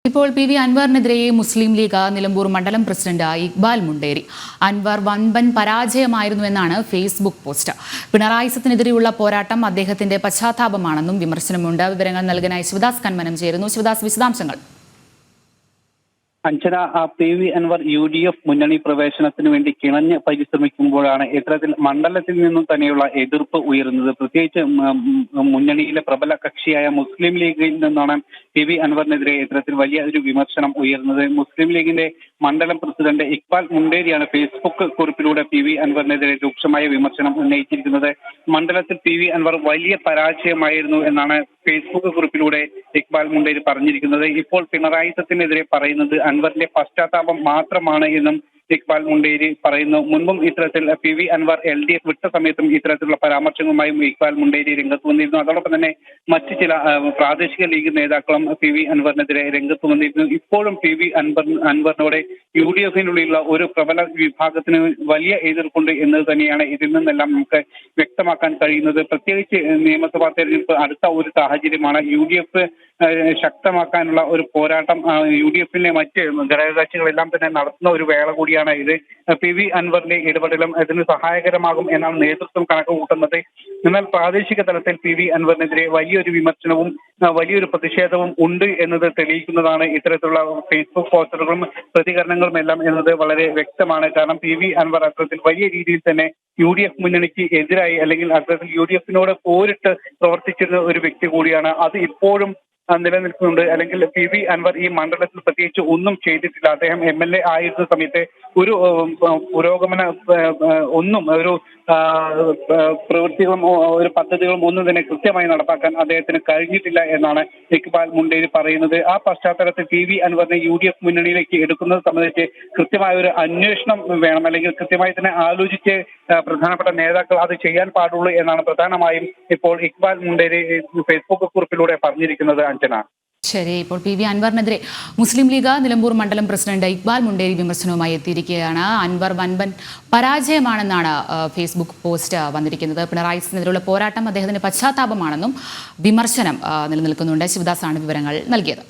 ഇപ്പോൾ P V അൻവറിനെതിരെ മുസ്ലിം ലീഗ് നിലമ്പൂർ മണ്ഡലം പ്രസിഡന്റ് ഇക്ബാൽ മുണ്ടേരി. അൻവർ വൻപൻ പരാജയമായിരുന്നുവെന്നാണ് ഫേസ്ബുക്ക് പോസ്റ്റ്. പിണറായി സത്തിനെതിരെയുള്ള പോരാട്ടം അദ്ദേഹത്തിന്റെ പശ്ചാത്താപമാണെന്നും വിമർശനമുണ്ട്. വിവരങ്ങൾ നൽകാനായി ശിവദാസ് കന്മനം ചേരുന്നു. ശിവദാസ്, വിശദാംശങ്ങൾ. Anjana, P V Anvar UDF മുന്നണി പ്രവേശനത്തിന് വേണ്ടി കിണഞ്ഞ് പരിശ്രമിക്കുമ്പോഴാണ് ഇത്തരത്തിൽ മണ്ഡലത്തിൽ നിന്നും തന്നെയുള്ള എതിർപ്പ് ഉയരുന്നത്. പ്രത്യേകിച്ച് മുന്നണിയിലെ പ്രബല കക്ഷിയായ മുസ്ലിം ലീഗിൽ നിന്നാണ് പി വി അൻവറിനെതിരെ ഇത്തരത്തിൽ വലിയ ഒരു വിമർശനം ഉയർന്നത്. മുസ്ലിം ലീഗിന്റെ മണ്ഡലം പ്രസിഡന്റ് ഇക്ബാൽ മുണ്ടേരിയാണ് ഫേസ്ബുക്ക് കുറിപ്പിലൂടെ പി വി അൻവറിനെതിരെ രൂക്ഷമായ വിമർശനം ഉന്നയിച്ചിരിക്കുന്നത്. മണ്ഡലത്തിൽ പി വി അൻവർ വലിയ പരാജയമായിരുന്നു എന്നാണ് ഫേസ്ബുക്ക് കുറിപ്പിലൂടെ ഇക്ബാൽ മുണ്ടേരി പറഞ്ഞിരിക്കുന്നത്. ഇപ്പോൾ പിണറായി സത്തിനെതിരെ പറയുന്നത് അൻവറിന്റെ പശ്ചാത്താപം മാത്രമാണ് എന്നും ഇക്ബാൽ മുണ്ടേരി പറയുന്നു. മുൻപും ഇത്തരത്തിൽ പി വി അൻവർ LDF വിട്ട സമയത്തും ഇത്തരത്തിലുള്ള പരാമർശങ്ങളുമായും ഇക്ബാൽ മുണ്ടേരി രംഗത്ത് വന്നിരുന്നു. അതോടൊപ്പം തന്നെ മറ്റ് ചില പ്രാദേശിക ലീഗ് നേതാക്കളും പി വി അൻവറിനെതിരെ രംഗത്ത് വന്നിരുന്നു. ഇപ്പോഴും പി വി അൻവറിനോട് UDFിനുള്ളിലുള്ള ഒരു പ്രബല വിഭാഗത്തിന് വലിയ എതിർപ്പുണ്ട് എന്നത് തന്നെയാണ് ഇതിൽ നിന്നെല്ലാം നമുക്ക് വ്യക്തമാക്കാൻ കഴിയുന്നത്. പ്രത്യേകിച്ച് നിയമസഭാ തെരഞ്ഞെടുപ്പ് അടുത്ത ഒരു സാഹചര്യമാണ്. UDF ശക്തമാക്കാനുള്ള ഒരു പോരാട്ടം UDFിലെ മറ്റ് ഘടകകക്ഷികളെല്ലാം തന്നെ നടത്തുന്ന ഒരു വേള കൂടിയാണ് ഇത്. പി വി അൻവറിന്റെ ഇടപെടലും ഇതിന് സഹായകരമാകും എന്നാണ് നേതൃത്വം കണക്ക് കൂട്ടുന്നത്. എന്നാൽ പ്രാദേശിക തലത്തിൽ പി വി അൻവറിനെതിരെ വലിയൊരു വിമർശനവും വലിയൊരു പ്രതിഷേധവും ഉണ്ട് എന്നത് തെളിയിക്കുന്നതാണ് ഇത്തരത്തിലുള്ള ഫേസ്ബുക്ക് പോസ്റ്ററുകളും പ്രതികരണങ്ങളും എല്ലാം എന്നത് വളരെ വ്യക്തമാണ്. കാരണം പി വി അൻവർ അത്തരത്തിൽ വലിയ രീതിയിൽ തന്നെ UDF മുന്നണിക്ക് എതിരായി അല്ലെങ്കിൽ അത്തരത്തിൽ UDFിനോട് പോരിട്ട് പ്രവർത്തിച്ചിരുന്ന ഒരു വ്യക്തി കൂടിയാണ്. അത് ഇപ്പോഴും നിലനിൽക്കുന്നുണ്ട്. അല്ലെങ്കിൽ പി വി അൻവർ ഈ മണ്ഡലത്തിൽ പ്രത്യേകിച്ച് ഒന്നും ചെയ്തിട്ടില്ല. അദ്ദേഹം MLA ആയിരുന്ന സമയത്ത് ഒരു പുരോഗമന ഒന്നും ഒരു പ്രവൃത്തികളും ഒരു പദ്ധതികളും ഒന്നും തന്നെ കൃത്യമായി നടപ്പാക്കാൻ അദ്ദേഹത്തിന് കഴിഞ്ഞിട്ടില്ല എന്നാണ് ഇക്ബാൽ മുണ്ടേരി പറയുന്നത്. ആ പശ്ചാത്തലത്തിൽ പി വി അൻവറിനെ UDF മുന്നണിയിലേക്ക് എടുക്കുന്നത് സംബന്ധിച്ച് കൃത്യമായ ഒരു അന്വേഷണം വേണം, അല്ലെങ്കിൽ കൃത്യമായി തന്നെ ആലോചിച്ച് പ്രധാനപ്പെട്ട നേതാക്കൾ അത് ചെയ്യാൻ പാടുള്ളൂ എന്നാണ് പ്രധാനമായും ഇപ്പോൾ ഇക്ബാൽ മുണ്ടേരി ഫേസ്ബുക്ക് കുറിപ്പിലൂടെ പറഞ്ഞിരിക്കുന്നത്. അഞ്ജന, ശരി. ഇപ്പോൾ പി വി അൻവറിനെതിരെ മുസ്ലിം ലീഗ് നിലമ്പൂർ മണ്ഡലം പ്രസിഡന്റ് ഇക്ബാൽ മുണ്ടേരി വിമർശനവുമായി എത്തിയിരിക്കുകയാണ്. അൻവർ വൻപൻ പരാജയമാണെന്നാണ് ഫേസ്ബുക്ക് പോസ്റ്റ് വന്നിരിക്കുന്നത്. പിണറായി സത്തിനെതിരെയുള്ള പോരാട്ടം അദ്ദേഹത്തിന്റെ പശ്ചാത്താപമാണെന്നും വിമർശനം നിലനിൽക്കുന്നുണ്ട്. ശിവദാസാണ് വിവരങ്ങൾ നൽകിയത്.